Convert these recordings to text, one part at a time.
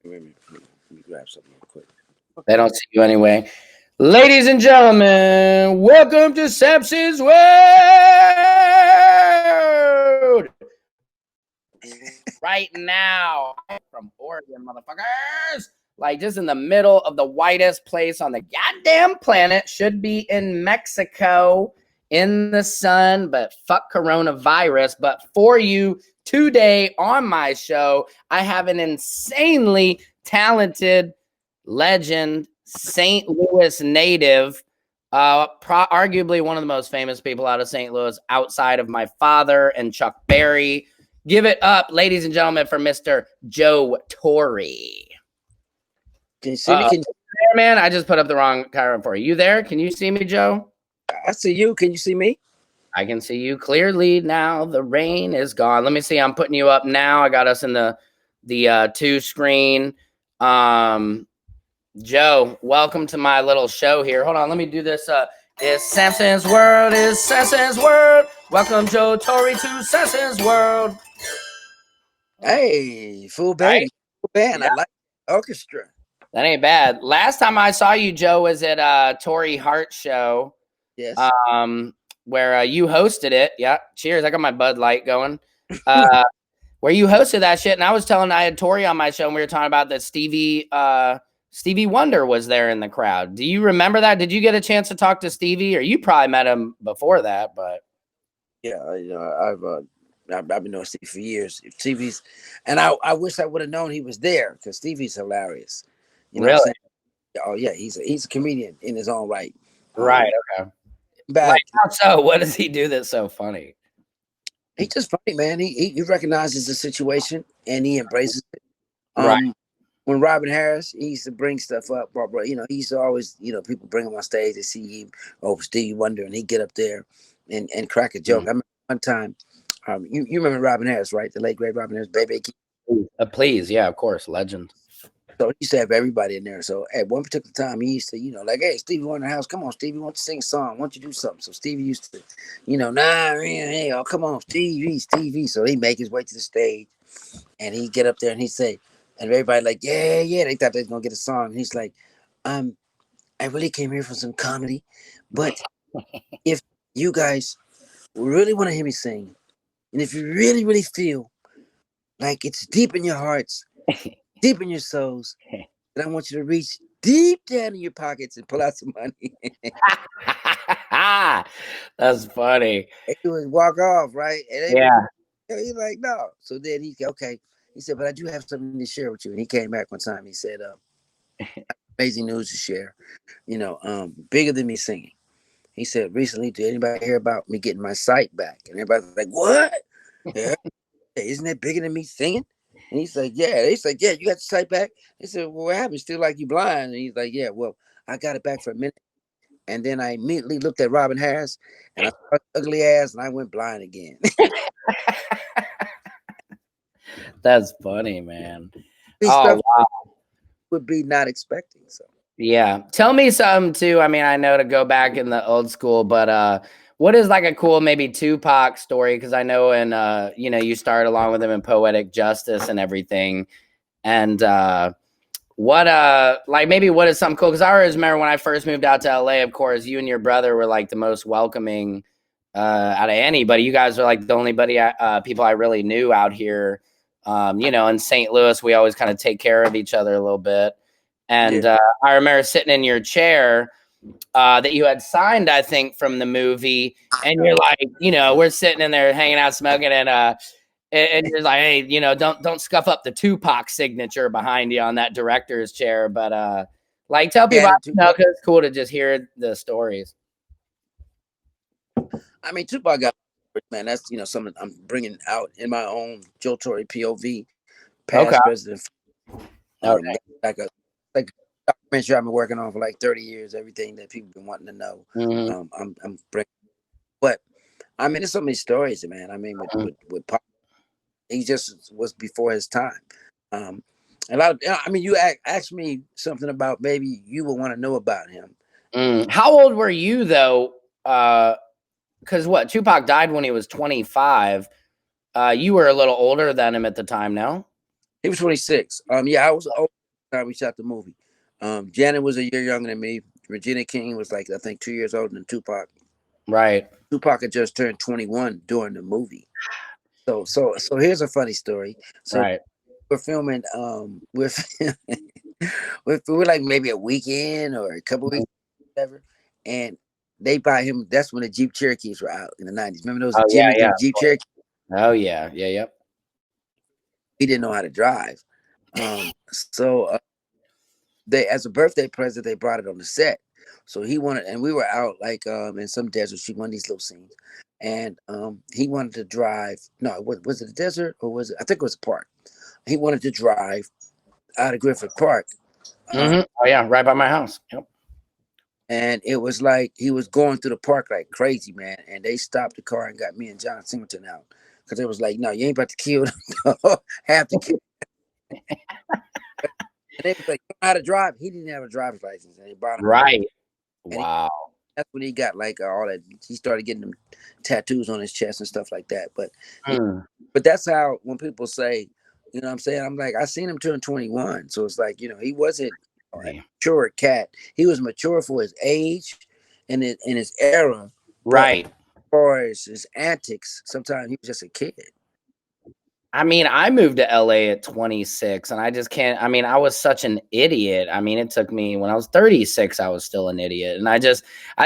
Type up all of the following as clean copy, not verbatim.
Let me grab something real quick. They don't see you anyway. Ladies and gentlemen, welcome to Samson's World. Right now, I'm from Oregon, motherfuckers. Like just in the middle of the whitest place on the goddamn planet. Should be in Mexico in the sun, but fuck coronavirus. But for you today on my show, I have an insanely talented legend, St. Louis native, arguably one of the most famous people out of St. Louis outside of my father and Chuck Berry. Give it up, ladies and gentlemen, for Mr. Joe Torre. Can you see me? Can you there, man? I just put up the wrong camera for you. You there? Can you see me, Joe? I see you. Can you see me? I can see you clearly now. The rain is gone. Let me see. I'm putting you up now. I got us in the two screen. Joe, welcome to my little show here. Hold on, let me do this. It's Samson's World. It's Samson's World. Welcome, Joe Torre, to Samson's World. Hey, full band. Right? Full band. Yeah. I like orchestra. That ain't bad. Last time I saw you, Joe, was at Torre Hart show. Yes. Where you hosted it. Yeah. Cheers. I got my Bud Light going. Where you hosted that shit, and I was telling I had Torre on my show, and we were talking about that Stevie Wonder was there in the crowd. Do you remember that? Did you get a chance to talk to Stevie, or you probably met him before that? But yeah, I've been knowing Stevie for years. If Stevie's, and I wish I would have known he was there because Stevie's hilarious. You know really? What I'm saying? Oh yeah, he's a comedian in his own right. Right. Okay. Like, how so? What does he do that's so funny? He's just funny, man. He recognizes the situation and he embraces it. Right. When Robin Harris, he used to bring stuff up, Barbara. He used to always, people bring him on stage. They see him, Stevie Wonder, and he get up there and crack a joke. I remember one time, you remember Robin Harris, right? The late great Robin Harris, baby. Please, yeah, of course, legend. So he used to have everybody in there. So at one particular time, he used to, like, hey, Stevie Wonder house, come on, Stevie, why don't you sing a song? Why don't you do something? So Stevie used to, nah, man, hey, oh, come on, Stevie. So he make his way to the stage, and he get up there and he say, and everybody like, yeah, they thought they was gonna get a song. And he's like, I really came here for some comedy, but if you guys really want to hear me sing, and if you really, really feel like it's deep in your hearts, deep in your souls, and I want you to reach deep down in your pockets and pull out some money. That's funny. He would walk off, right? And yeah. He's like, no. So then okay. He said, but I do have something to share with you. And he came back one time. He said, amazing news to share. Bigger than me singing. He said, recently, did anybody hear about me getting my sight back? And everybody's like, what? Yeah. Isn't that bigger than me singing? And he's like, yeah. He's like, yeah, you got your sight back? He said, well, what happened? Still like you blind? And he's like, yeah, well, I got it back for a minute. And then I immediately looked at Robin Harris and I saw her ugly ass and I went blind again. That's funny, man. Oh, wow. Would be not expecting. So yeah. Tell me something too. I mean, I know to go back in the old school, but what is like a cool maybe Tupac story? Because I know you started along with him in Poetic Justice and everything. And what is something cool? Because I always remember when I first moved out to LA, of course, you and your brother were like the most welcoming out of anybody. You guys are like the only people I really knew out here. In St. Louis, we always kind of take care of each other a little bit. And I remember sitting in your chair that you had signed, I think, from the movie. And you're like, we're sitting in there hanging out, smoking, and you're like, hey, don't scuff up the Tupac signature behind you on that director's chair. But tell people, because it's cool to just hear the stories. I mean, Tupac got, man, that's, something I'm bringing out in my own Joe Torre POV, past, president. Okay. Like a documentary I've been working on for like 30 years, everything that people been wanting to know. Mm-hmm. I'm bringing, but I mean, there's so many stories, man. I mean, with Pop, he just was before his time. A lot of, you asked me something about maybe you would want to know about him. How old were you though? Because Tupac died when he was 25. You were a little older than him at the time, no? He was 26. Yeah, I was old. Time we shot the movie. Janet was a year younger than me. Regina King was like I think 2 years older than Tupac. Right. Tupac had just turned 21 during the movie. So here's a funny story. So Right. we're filming. We're we're like maybe a weekend or a couple weeks, whatever. And they buy him. That's when the Jeep Cherokees were out in the '90s. Remember those Oh yeah, Jimmys, yeah. them Jeep Cherokees? Oh yeah, yeah, yep. He didn't know how to drive. So they, as a birthday present, they brought it on the set. So he wanted, and we were out like in some desert shooting one of these little scenes, and he wanted to drive. No, was it a desert or was it? I think it was a park. He wanted to drive out of Griffith Park. Oh yeah, right by my house. Yep. And it was like he was going through the park like crazy, man. And they stopped the car and got me and John Singleton out because it was like, no, you ain't about to kill them. Have to kill. And they was like, you know how to drive? He didn't have a driver's license, and they brought him. Right. And Wow. that's when he got like all that. He started getting them tattoos on his chest and stuff like that. But but that's how when people say, you know what I'm saying? I'm like, I seen him turn 21. So it's like, he wasn't a mature cat. He was mature for his age and in his era. Right. As far as his antics, sometimes he was just a kid. I mean, I moved to LA at 26 and I just can't. I mean, I was such an idiot. I mean, it took me when I was 36, I was still an idiot. And I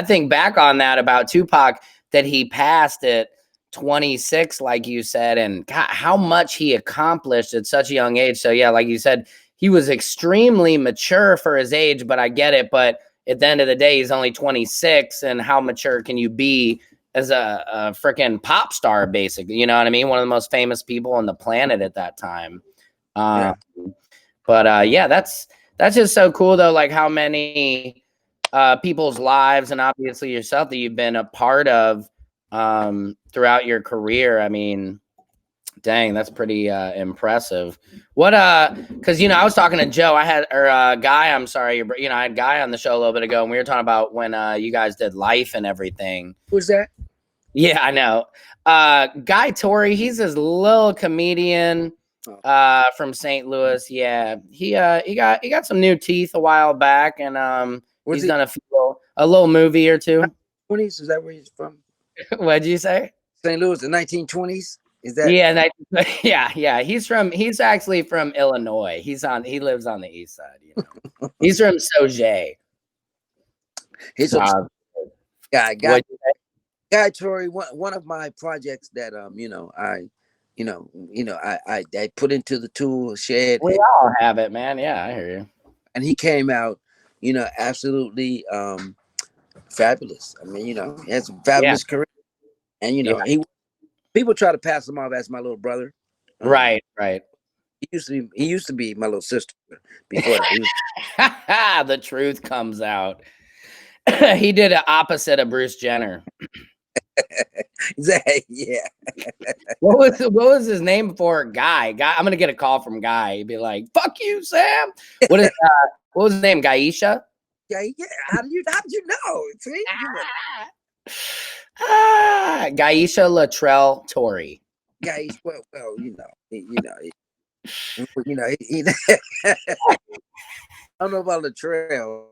think back on that about Tupac, that he passed at 26, like you said, and God, how much he accomplished at such a young age. So, yeah, like you said, he was extremely mature for his age, but I get it. But at the end of the day, he's only 26. And how mature can you be as a freaking pop star, basically? You know what I mean? One of the most famous people on the planet at that time. Yeah. But yeah, that's just so cool, though, like how many people's lives, and obviously yourself, that you've been a part of throughout your career. I mean, dang, that's pretty impressive. What because I was talking to Joe, I had Guy, I'm sorry, I had Guy on the show a little bit ago, and we were talking about when you guys did Life and everything. Who's that? Yeah, I know. Guy Torrey, he's this little comedian from St. Louis. Yeah, he got some new teeth a while back, and he's done a little movie or two. 20s, is that where he's from? What'd you say? St. Louis, the 1920s. Is that? Yeah, yeah. He's actually from Illinois. He lives on the east side. He's from Sauget. He's a Guy Torrey. One of my projects that I put into the tool shed. We all have it, man. Yeah, I hear you. And he came out, absolutely fabulous. I mean, he has a fabulous career, and people try to pass him off as my little brother. Right. He used to be my little sister before that. The truth comes out. He did the opposite of Bruce Jenner. Yeah. What was his name before? Guy. I'm gonna get a call from Guy. He'd be like, "Fuck you, Sam." What was his name? Gaisha? Yeah. How did you know? See? Gaisha Latrell Torrey. Gaisha. Well, I don't know about Latrell.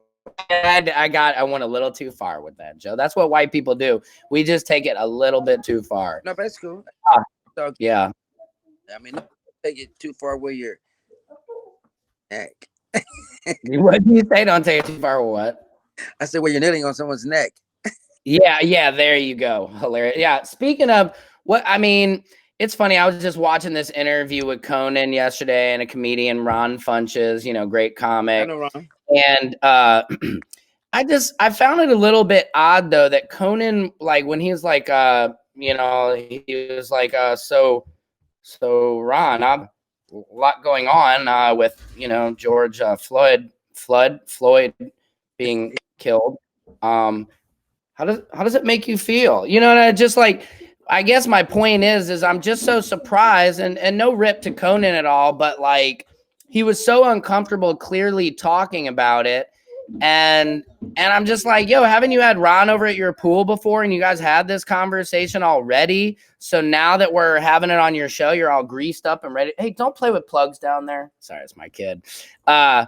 I went a little too far with that, Joe. That's what white people do. We just take it a little bit too far. No, but that's cool. Yeah. I mean, don't take it too far where you're neck. What do you say? Don't take it too far. What? I said where you're kneeling on someone's neck. Yeah. There you go. Hilarious. Yeah. Speaking of what, I mean, it's funny. I was just watching this interview with Conan yesterday, and a comedian, Ron Funches, great comic. I know Ron. And I found it a little bit odd, though, that Conan, like when he was like, he was like, so Ron, a lot going on with, George Floyd being killed. How does it make you feel? And I just like, I guess my point is I'm just so surprised, and no rip to Conan at all, but like, he was so uncomfortable clearly talking about it. And I'm just like, yo, haven't you had Ron over at your pool before and you guys had this conversation already? So now that we're having it on your show, you're all greased up and ready. Hey, don't play with plugs down there. Sorry, it's my kid. But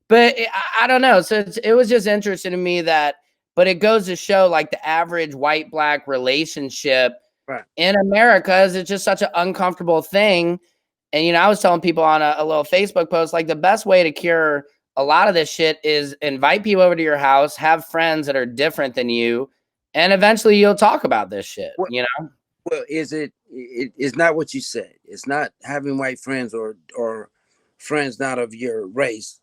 I don't know. So it was just interesting to me that, but it goes to show like the average white black relationship Right. in America is it's just such an uncomfortable thing. And, you know, I was telling people on a little Facebook post, like the best way to cure a lot of this shit is invite people over to your house, have friends that are different than you, and eventually you'll talk about this shit, Well, you know? well, it's not what you said. It's not having white friends or friends not of your race.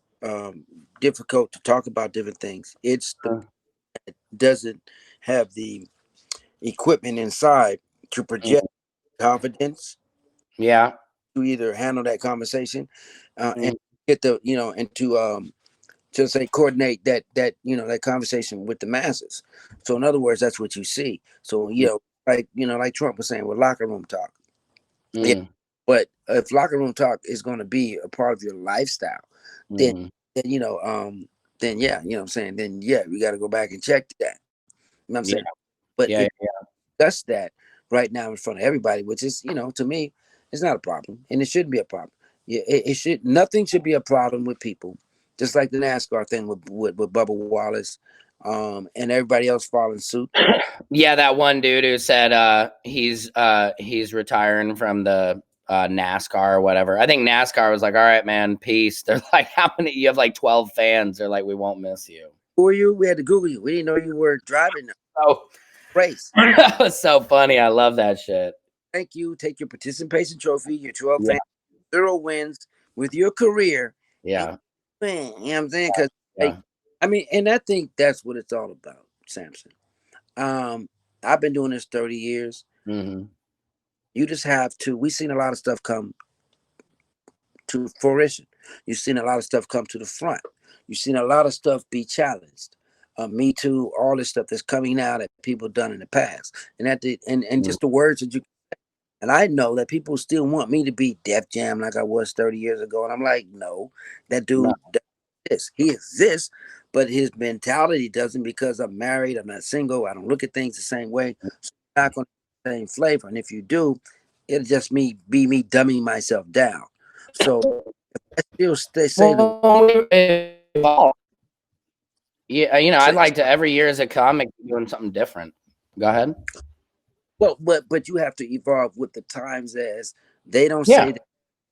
Difficult to talk about different things. It's the doesn't have the equipment inside to project confidence Yeah. to either handle that conversation and Mm. get the and to say coordinate that that conversation with the masses. So in other words, that's what you see. So like Trump was saying with locker room talk. Yeah, Mm. but if locker room talk is going to be a part of your lifestyle, then Mm. then then yeah, you know what I'm saying. Then yeah, we got to go back and check that. You know what I'm Yeah. saying? But Yeah. if that's that right now in front of everybody, which is to me, it's not a problem, and it shouldn't be a problem. Yeah, it should. Nothing should be a problem with people, just like the NASCAR thing with Bubba Wallace, and everybody else following suit. Yeah, that one dude who said he's retiring from the NASCAR or whatever. I think NASCAR was like, all right, man, peace. They're like, how many? You have like 12 fans. They're like, we won't miss you. Who are you? We had to Google you. We didn't know you were driving a Oh, race. that was so funny. I love that shit. Thank you. Take your participation trophy, your 12 Yeah, fans, 0 wins with your career. And yeah, man, you know what I'm saying? Because yeah. I mean, and I think that's what it's all about, Samson. I've been doing this 30 years. Mm-hmm. You just have to. We've seen a lot of stuff come to fruition. You've seen a lot of stuff come to the front. You've seen a lot of stuff be challenged. Me Too, all this stuff that's coming out that people done in the past, and and just the words that you. And I know that people still want me to be Def Jam like I was 30 years ago, and I'm like, no, that No. dude, he exists, but his mentality doesn't because I'm married, I'm not single, I don't look at things the same way, so I'm not going to have the same flavor. And if you do, it'll just be me dumbing myself down. So I still say the Well, yeah, you know, I'd say, like to every year as a comic doing something different. Go ahead. well, but you have to evolve with the times as they don't Yeah. say the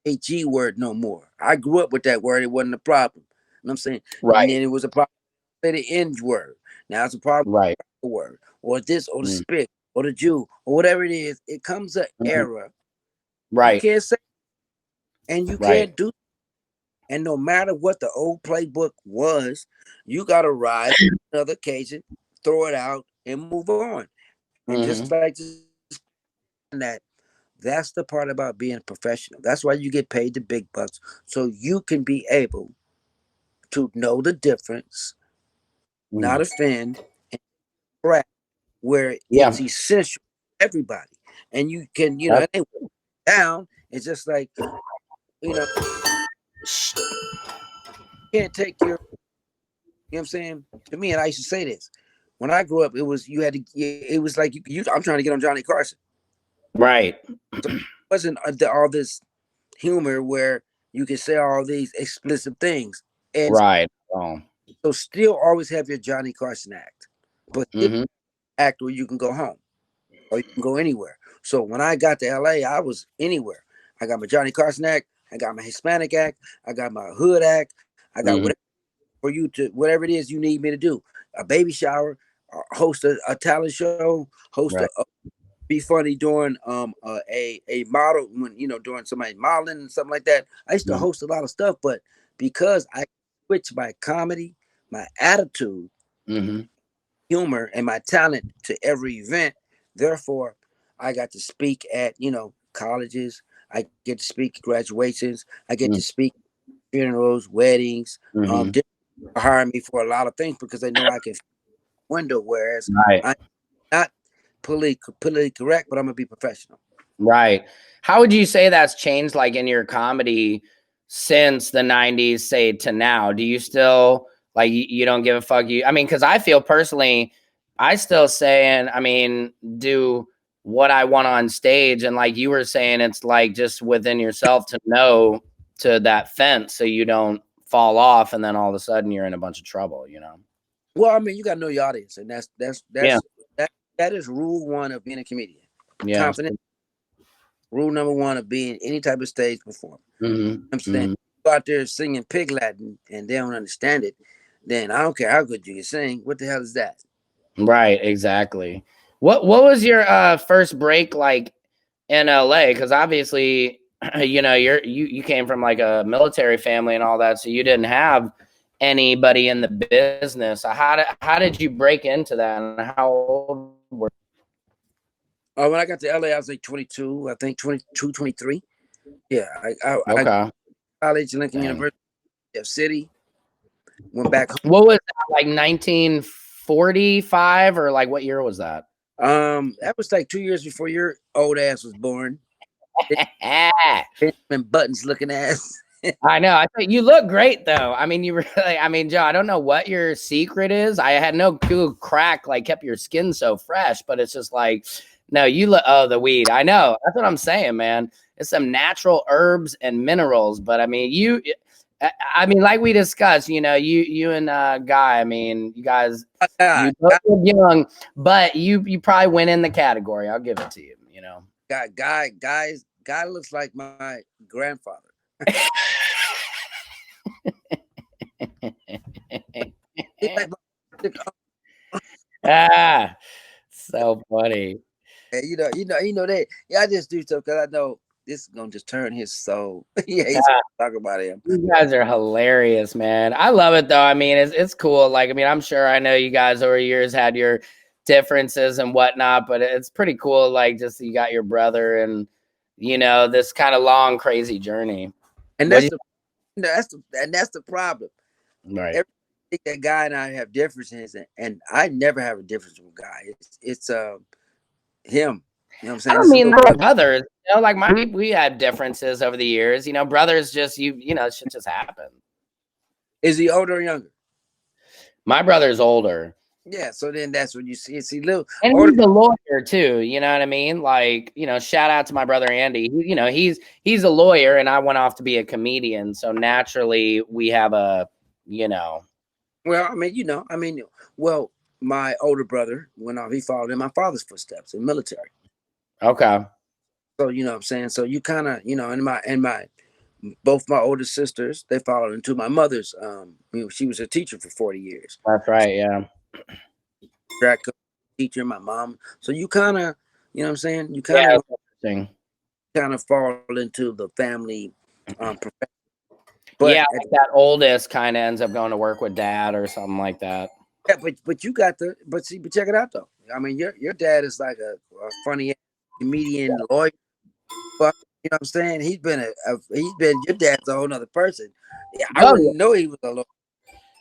AG word no more. I grew up with that word; it wasn't a problem. You know what I'm saying? And Right. then it was a problem. Say the N word. Now it's a problem Right. with the word or this or the Mm. spit or the Jew or whatever it is. It comes an Mhm. era you Right. can't say and you Right. can't do. And no matter what the old playbook was, you got to rise another occasion, throw it out, and move on. And just Mm-hmm. like that, that's the part about being professional. That's why you get paid the big bucks, so you can be able to know the difference, not Mm. offend, and correct where Yeah. it's essential for everybody. And you can, That's, it ain't down. It's just like, you can't take you know what I'm saying? To me, and I used to say this. When I grew up, it was you had to. It was like I'm trying to get on Johnny Carson. right. So it wasn't all this humor where you can say all these explicit things, and Right. Oh. so still always have your Johnny Carson act, but still Mm-hmm. act where you can go home or you can go anywhere. So when I got to LA, I was anywhere. I got my Johnny Carson act, I got my Hispanic act, I got my hood act, I got Mm-hmm. whatever for you to whatever it is you need me to do. A baby shower, host a talent show, host Right. a be funny doing a model when doing somebody modeling and something like that. I used to Mm-hmm. host a lot of stuff, but because I switched my comedy, my attitude, Mm-hmm. humor, and my talent to every event, therefore I got to speak at colleges. I get to speak at graduations. I get to speak funerals, weddings. Mm-hmm. They hire me for a lot of things because they know I can window. Whereas Right. I'm not politically correct, but I'm gonna be professional. Right. How would you say that's changed, like in your comedy since the '90s, say to now? Do you still Like you don't give a fuck. I mean, because I feel personally, I still say, and I mean, do what I want on stage, and like you were saying, it's like just within yourself to know to that fence so you don't fall off, and then all of a sudden you're in a bunch of trouble. Well, I mean, you gotta know your audience, and Yeah, that is rule one of being a comedian. yeah. Confidence. Rule number one of being any type of stage performer. I'm saying, Hmm. go out there singing pig Latin and they don't understand it, then I don't care how good you can sing. What the hell is that? Right, exactly. What was your first break like in LA? Because obviously, you came from like a military family and all that, so you didn't have anybody in the business. So how did you break into that, and how old were Oh, when I got to LA, I was like 22, I think 22, 23. Yeah, you? I Okay. college, Lincoln Dang. University of City, went back home. What was that, like 1945, or like what year was that? That was like 2 years before your old ass was born. Benjamin Buttons looking ass. I know. I think you look great though. I mean, you really, I mean, Joe, I don't know what your secret is. I had no clue crack like kept your skin so fresh, but it's just like, no, you look, oh, the weed. I know. That's what I'm saying, man. It's some natural herbs and minerals, but I mean, I mean, like we discussed, you and Guy, I mean, you guys, you God, both look young, but you probably win in the category. I'll give it to you. guy looks like my grandfather. He like Ah, so funny. that. Yeah, I just do stuff because I know this is gonna just turn his soul. He hates Ah, talk about him. you guys are hilarious, man. I love it though. I mean, it's cool. Like, I mean, I'm sure I know you guys over years had your differences and whatnot, but it's pretty cool. Like, just you got your brother and this kind of long, crazy journey. And What do that's the problem. you right? Every that guy and I have differences, and I never have a difference with Guy. It's him. You know what I'm I saying? don't It's a mean little not brothers. Like we had differences over the years. Brothers just shit just happens. Is he older or younger? My brother's older. Yeah. So then that's when you see little And older. he's a lawyer too, you know what I mean? Like, shout out to my brother Andy. He's a lawyer and I went off to be a comedian. So naturally we have you know. Well, well, my older brother went off. He followed in my father's footsteps in military. Okay. So you know what I'm saying. So you kind of and my both my older sisters, they followed into my mother's. She was a teacher for 40 years. That's right, yeah. Track teacher, my mom. So you kind of, you know what I'm saying. You Yeah, kind of it's interesting. fall into the family profession. But Yeah, like that oldest kind of ends up going to work with dad or something like that. yeah, but you got but check it out though. I mean, your dad is like a funny comedian lawyer. But you know what I'm saying? He's been your dad's a whole nother person. Yeah, I Oh, yeah. wouldn't know he was a lawyer.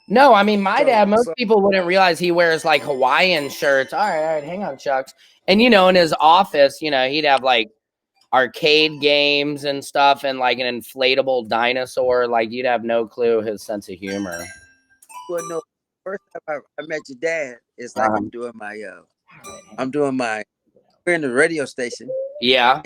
No, I mean my dad, most So people wouldn't realize he wears like Hawaiian shirts. All right, hang on, Chucks. And in his office, he'd have like arcade games and stuff and like an inflatable dinosaur. Like you'd have no clue his sense of humor. well, no. First time I met your dad, it's like Um, I'm doing my we're in the radio station yeah.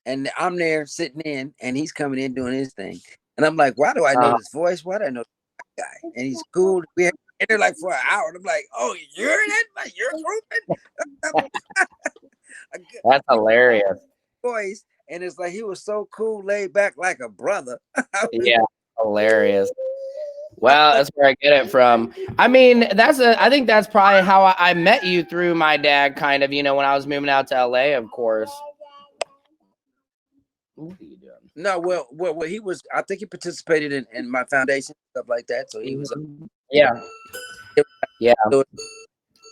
and I'm there sitting in and he's coming in doing his thing. And I'm like, why do I know Uh, this voice? Why do I know this guy? And he's cool. We had there like for an hour. And I'm like, oh, you're that you're grouping? A good that's hilarious. voice. And it's like he was so cool, laid back like a brother. Yeah, hilarious. Well, that's where I get it from. I mean, I think that's probably how I met you through my dad, kind of, when I was moving out to LA, of course. What are you doing? No, well, he was. I think he participated in my foundation stuff like that. So he was. Yeah. Yeah.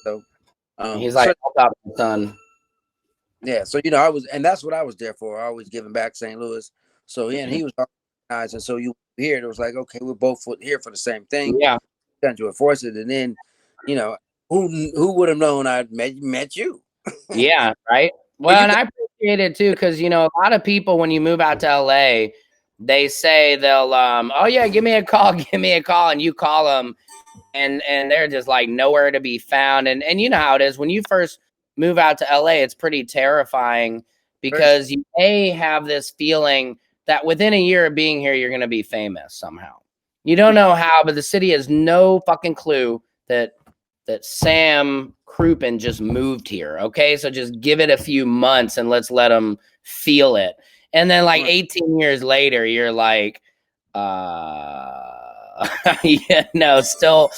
So, He's like, so help out my son. yeah. So I was, and that's what I was there for. Always giving back St. Louis. So yeah, and he was organized, and so you here. It was like, okay, we're both here for the same thing. Yeah. Trying to enforce it, and then, who would have known I'd met you? Yeah. Right. Well, Well, and I appreciate it too, because a lot of people when you move out to LA, they say they'll oh yeah, give me a call, give me a call, and you call them, and they're just like nowhere to be found. And you know how it is when you first move out to LA, it's pretty terrifying First, because you have this feeling that within a year of being here, you're going to be famous somehow. You don't know how, but the city has no fucking clue that Sam Crouppen just moved here. Okay, so just give it a few months and let's let them feel it. And then like 18 years later, you're like, yeah, no, still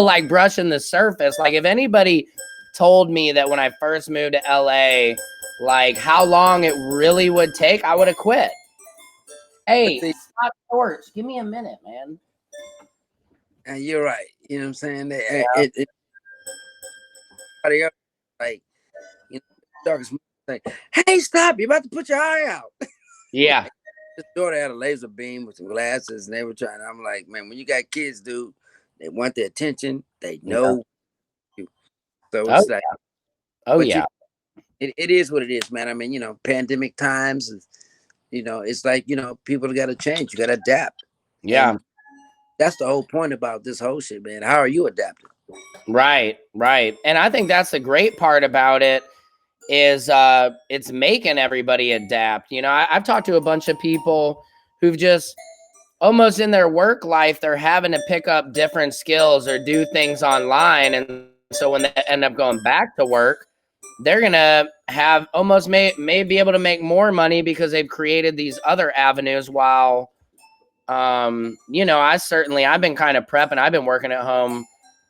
like brushing the surface. Like if anybody told me that when I first moved to LA, like how long it really would take, I would have quit. Hey, stop torch. Give me a minute, man. and you're right. You know what I'm saying? Yeah. Like, you know, darkest like, hey, stop! You're about to put your eye out. Yeah. His daughter had a laser beam with some glasses, and they were trying. I'm like, man, when you got kids, dude, they want their attention. They know you. So it's like, oh yeah. It is what it is, man. I mean, you know, pandemic times, you know, it's like, you know, people got to change. You got to adapt. Yeah. And that's the whole point about this whole shit, man. How are you adapting? Right. And I think that's the great part about it is it's making everybody adapt. You know, I've talked to a bunch of people who've just almost in their work life, they're having to pick up different skills or do things online. And so when they end up going back to work, they're going to have almost may be able to make more money because they've created these other avenues while, you know, I've been kind of prepping. I've been working at home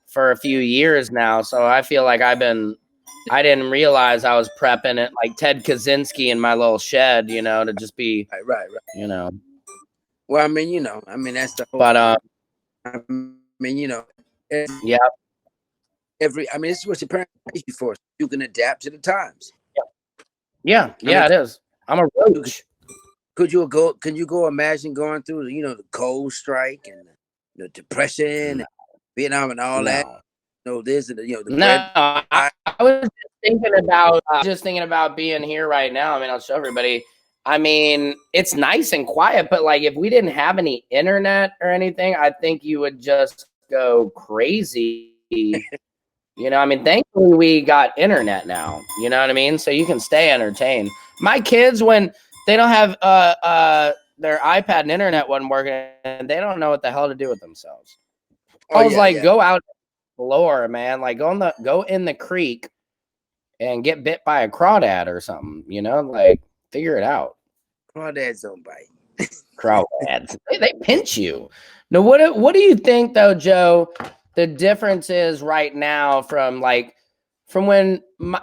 for a few years now. So I feel like I didn't realize I was prepping it like Ted Kaczynski in my little shed, you know, to just be, right. you know. Well, I mean, you know, I mean, that's the whole. But I mean, you know, yeah. I mean, this is what your parents raised you for. You can adapt to the times. Yeah, I mean, it is. I'm a roach. Can you go imagine going through, you know, the cold strike and the depression, and Vietnam and all that? You know, this and you know the bread. I was just thinking about being here right now. I mean, I'll show everybody. I mean, it's nice and quiet, but like if we didn't have any internet or anything, I think you would just go crazy. You know, I mean, thankfully we got internet now. You know what I mean? So you can stay entertained. My kids, when they don't have their iPad and internet wasn't working, and they don't know what the hell to do with themselves. I was like, go out floor, man. Like go in the creek and get bit by a crawdad or something, you know, like figure it out. Crawdads don't bite. Crawdads. They pinch you. Now, what do you think though, Joe? The difference is right now from when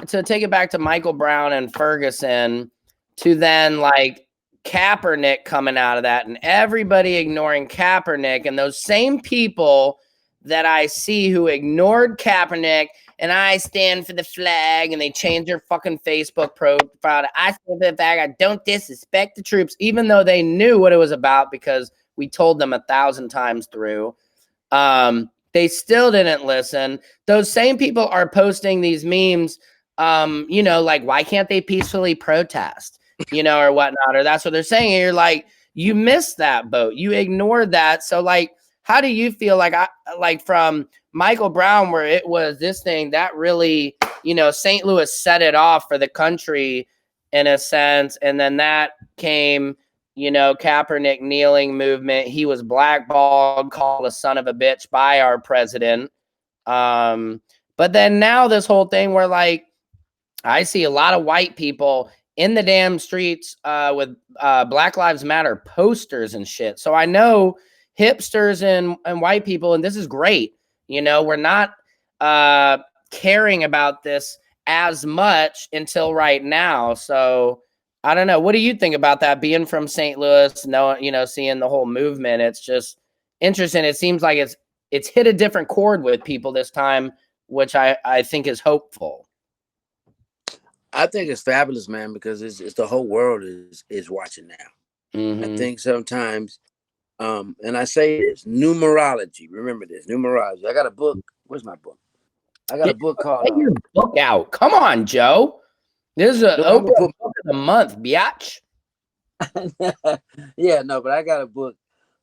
to take it back to Michael Brown and Ferguson to then like Kaepernick coming out of that and everybody ignoring Kaepernick and those same people that I see who ignored Kaepernick and I stand for the flag and they change their fucking Facebook profile to I stand for the flag. I don't disrespect the troops, even though they knew what it was about because we told them 1,000 times through. They still didn't listen. Those same people are posting these memes, you know, like, why can't they peacefully protest, you know, or whatnot, or that's what they're saying. And you're like, you missed that boat. You ignored that. So like, how do you feel like from Michael Brown, where it was this thing that really, you know, St. Louis set it off for the country in a sense. And then that came, you know, Kaepernick kneeling movement. He was blackballed, called a son of a bitch by our president. But then now this whole thing where like I see a lot of white people in the damn streets with Black Lives Matter posters and shit. So I know hipsters and white people, and this is great. You know, we're not caring about this as much until right now. So I don't know. What do you think about that? Being from St. Louis, you know, seeing the whole movement, it's just interesting. It seems like it's hit a different chord with people this time, which I think is hopeful. I think it's fabulous, man, because it's the whole world is watching now. Mm-hmm. I think sometimes, and I say this, numerology. Remember this, numerology. I got a book. Where's my book? I got a book called. Get your book out. Come on, Joe. This is an Oprah book of the month, biatch. Yeah, no, but I got a book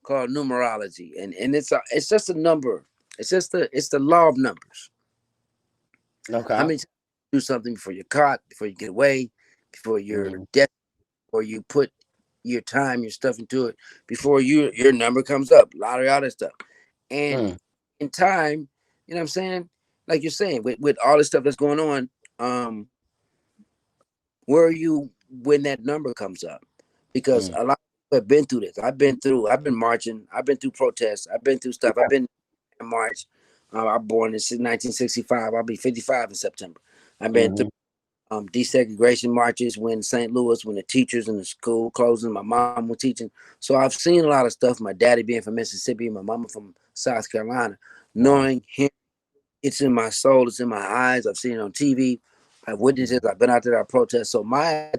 called Numerology, and it's just a number. It's the law of numbers. How Okay. many times you do something before you're caught, before you get away, before you're Mm, dead, or you put your time, your stuff into it, before your number comes up, lottery, all that stuff. And mm, in time, you know what I'm saying? Like you're saying, with all this stuff that's going on, um, where are you when that number comes up? Because mm. a lot of people have been through this. I've been marching, I've been through protests, I've been through stuff. I've been in March. I'm born in 1965. I'll be 55 in September. I've been through Mhm, desegregation marches when St. Louis, when the teachers in the school closing, my mom was teaching. So I've seen a lot of stuff. My daddy being from Mississippi, my mama from South Carolina, right. knowing him, it's in my soul, it's in my eyes. I've seen it on TV. I've witnessed it. I've been out there at protests. So my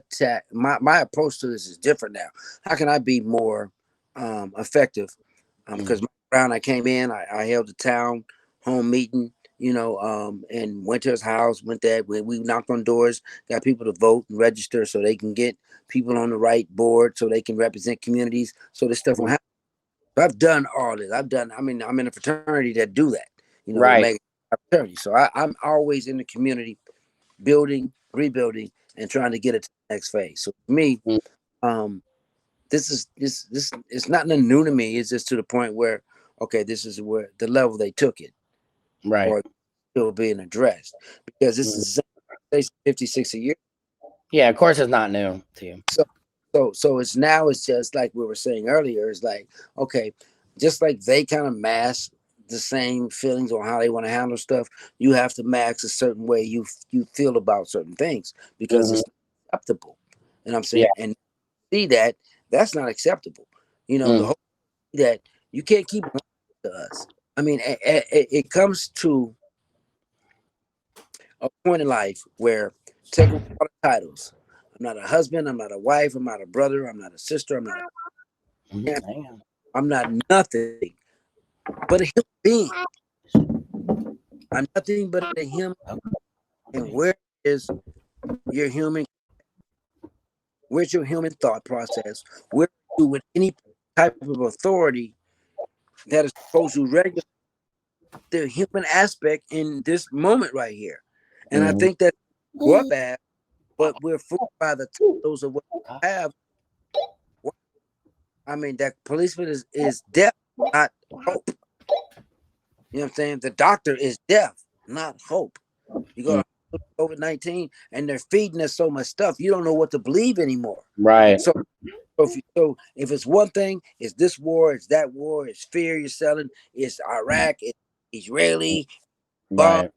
approach to this is different now. How can I be more effective? Because Mm, around I came in, I held a town home meeting, and went to his house, went there, we knocked on doors, got people to vote and register so they can get people on the right board so they can represent communities so this stuff won't mm. happen. So I've done all this. I'm in a fraternity that do that, with Right. Omega fraternity. So I'm always in the community, building, rebuilding, and trying to get it to the next phase. So for me, Mm, um, this it's not nothing new to me. It's just to the point where, okay, this is where the level they took it, right. or still being addressed, because this Mm. is 50, 60 years. Yeah, of course it's not new to you. So so it's now, it's just like we were saying earlier, it's like, okay, just like they kind of mask the same feelings on how they want to handle stuff, you have to mask a certain way you feel about certain things, because Mhm. it's not acceptable. And I'm Yeah. saying, and see that that's not acceptable. The Mm, whole that you can't keep lying to us. I mean, it comes to a point in life where, take away all the titles. I'm not a husband. I'm not a wife. I'm not a brother. I'm not a sister. I'm not mhm, a. hang on. I'm not nothing but a human being. I'm nothing but a human. And Okay. where is your human? Where's your human thought process? Where are you with any type of authority that is supposed to regulate the human aspect in this moment right here? And I Mhm. think that we're up at, but we're fooled by the titles of what we have. I mean, that policeman is deaf, not hope. You know what I'm saying? The doctor is deaf, not hope. You go Mm, to COVID-19 and they're feeding us so much stuff, you don't know what to believe anymore. right. So if it's one thing, it's this war, it's that war, it's fear you're selling, it's Iraq, it's Israeli, bomb, Right.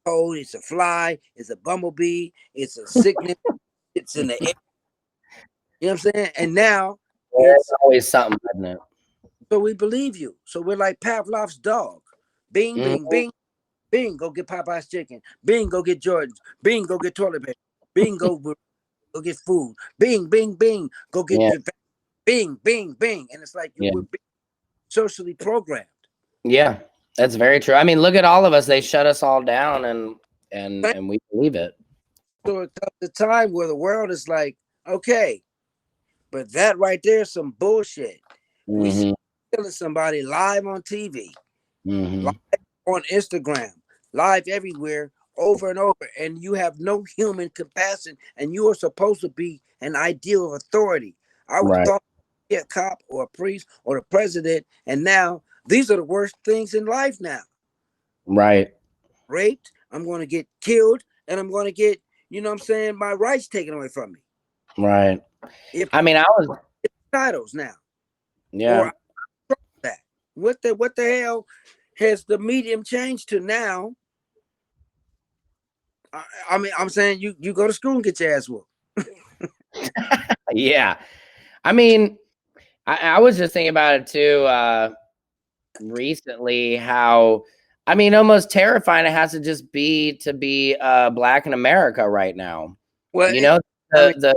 code, it's a fly, it's a bumblebee, it's a sickness, it's in the air. You know what I'm saying? And now There's it's, always something, isn't it? so we believe you. So we're like Pavlov's dog. Bing, bing, Mhm. bing, bing, go get Popeye's chicken. Bing, go get Jordan's. Bing, go get toilet paper. Bing, go get food. Bing, bing, bing, go get Yeah. your bing, bing, bing. And it's like Yeah. we're being socially programmed. Yeah. That's very true. I mean, look at all of us. They shut us all down and Right? and we believe it. So it comes a time where the world is like, okay, but that right there is some bullshit. We see Mhm. killing somebody live on TV, live Mhm. on Instagram, live everywhere, over and over, and you have no human compassion, and you are supposed to be an ideal of authority. I was Right. thought to be a cop or a priest or the president, and now these are the worst things in life now. Right. Raped, I'm going to get killed, and I'm going to get, what I'm saying, my rights taken away from me. Right. If I mean, I was titles now, yeah. or that, what the hell has the medium changed to now? I mean, I'm saying you go to school and get your ass whooped. Yeah. I mean, I was just thinking about it too recently how I mean almost terrifying it has to just be to be black in America right now. Well, You know, I mean, the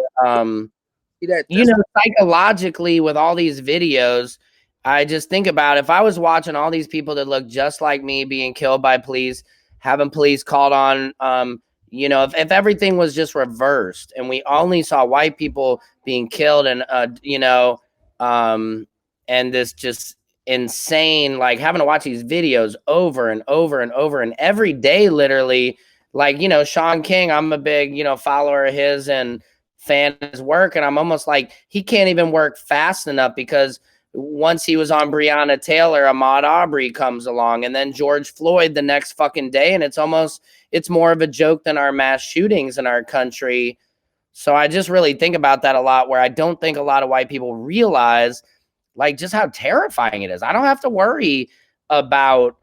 that you that's know, psychologically with all these videos, I just think about if I was watching all these people that look just like me being killed by police, having police called on You know, if everything was just reversed and we only saw white people being killed and, and this just insane, like having to watch these videos over and over and over and every day, literally, like, Sean King, I'm a big, follower of his and fan of his work. And I'm almost like, he can't even work fast enough because once he was on Breonna Taylor, Ahmaud Arbery comes along, and then George Floyd the next fucking day. And it's more of a joke than our mass shootings in our country. So I just really think about that a lot, where I don't think a lot of white people realize like just how terrifying it is. I don't have to worry about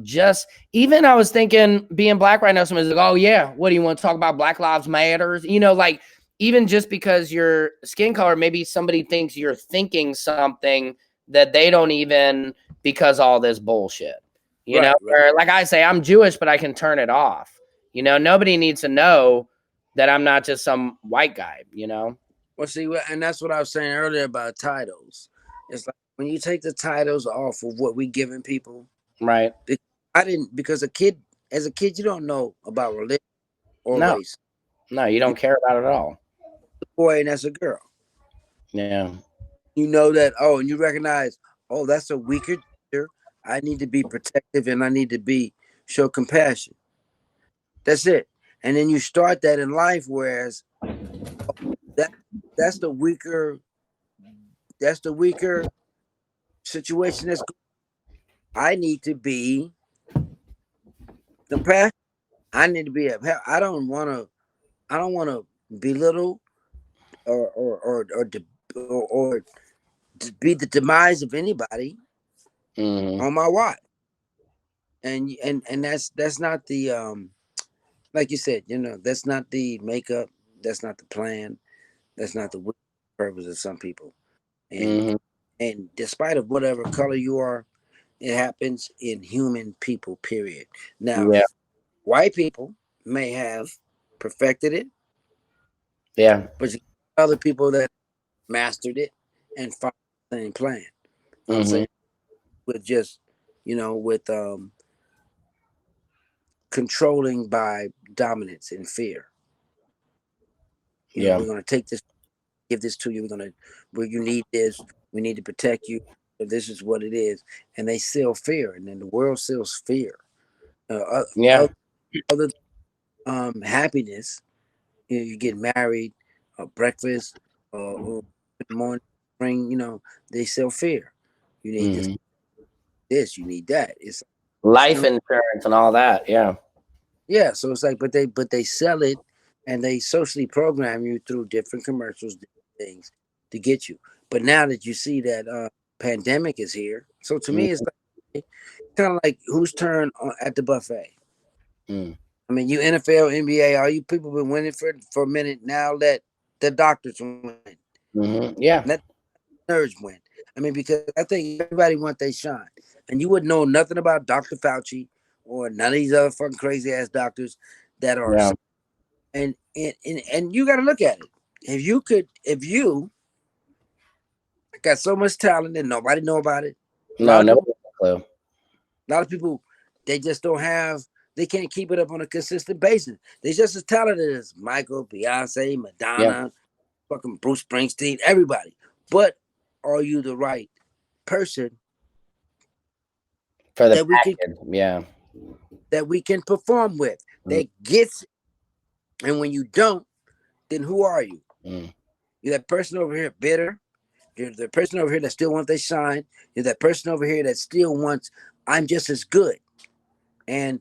just even I was thinking being black right now, somebody's like, oh yeah, what do you want to talk about? Black Lives Matters, like even just because your skin color, maybe somebody thinks you're thinking something that they don't even, because all this bullshit, Right. or like I say, I'm Jewish, but I can turn it off. Nobody needs to know that I'm not just some white guy, Well, see, and that's what I was saying earlier about titles. It's like when you take the titles off of what we giving people. Right. I didn't, because as a kid, you don't know about religion or No. race. No, you don't care about it at all. A boy and that's a girl. Yeah. You know that, and you recognize, that's a weaker gender. I need to be protective and I need to show compassion. That's it. And then you start that in life, whereas that that's the weaker situation. I need to be compassionate. I need to be I don't want to belittle or to be the demise of anybody on my watch. And that's not the like you said, that's not the makeup, that's not the plan, that's not the purpose of some people. And despite of whatever color you are, it happens in human people, period. Now, Yeah. white people may have perfected it, Yeah. but you got other people that mastered it and followed the same plan. I'm saying with just, with controlling by dominance and fear. Yeah. We're gonna take this, give this to you. You need this. We need to protect you. So this is what it is, and they sell fear, and then the world sells fear. Yeah. Other happiness, you get married, breakfast, or in the morning, spring. They sell fear. You need this. You need that. It's Life insurance and all that. Yeah. yeah. So it's like, but they sell it, and they socially program you through different commercials, different things to get you. But now that you see that pandemic is here, so to me it's like kind of like whose turn at the buffet. I mean, you NFL, NBA, all you people been winning for a minute now. Let the doctors win. Yeah. Let nerds win. I mean, because I think everybody wants they shine, and you wouldn't know nothing about Dr. Fauci or none of these other fucking crazy ass doctors that are. Yeah. And you got to look at it. If you got so much talent and nobody know about it, a No, lot of no people, clue. they just don't have. They can't keep it up on a consistent basis. They're just as talented as Michael, Beyonce, Yeah. Madonna, fucking Bruce Springsteen, everybody. But are you the right person For the that we can package. Yeah. perform with? That gets it. And when you don't, then who are you? You're that person over here bitter. You're the person over here that still wants their shine. You're that person over here that still wants, I'm just as good. And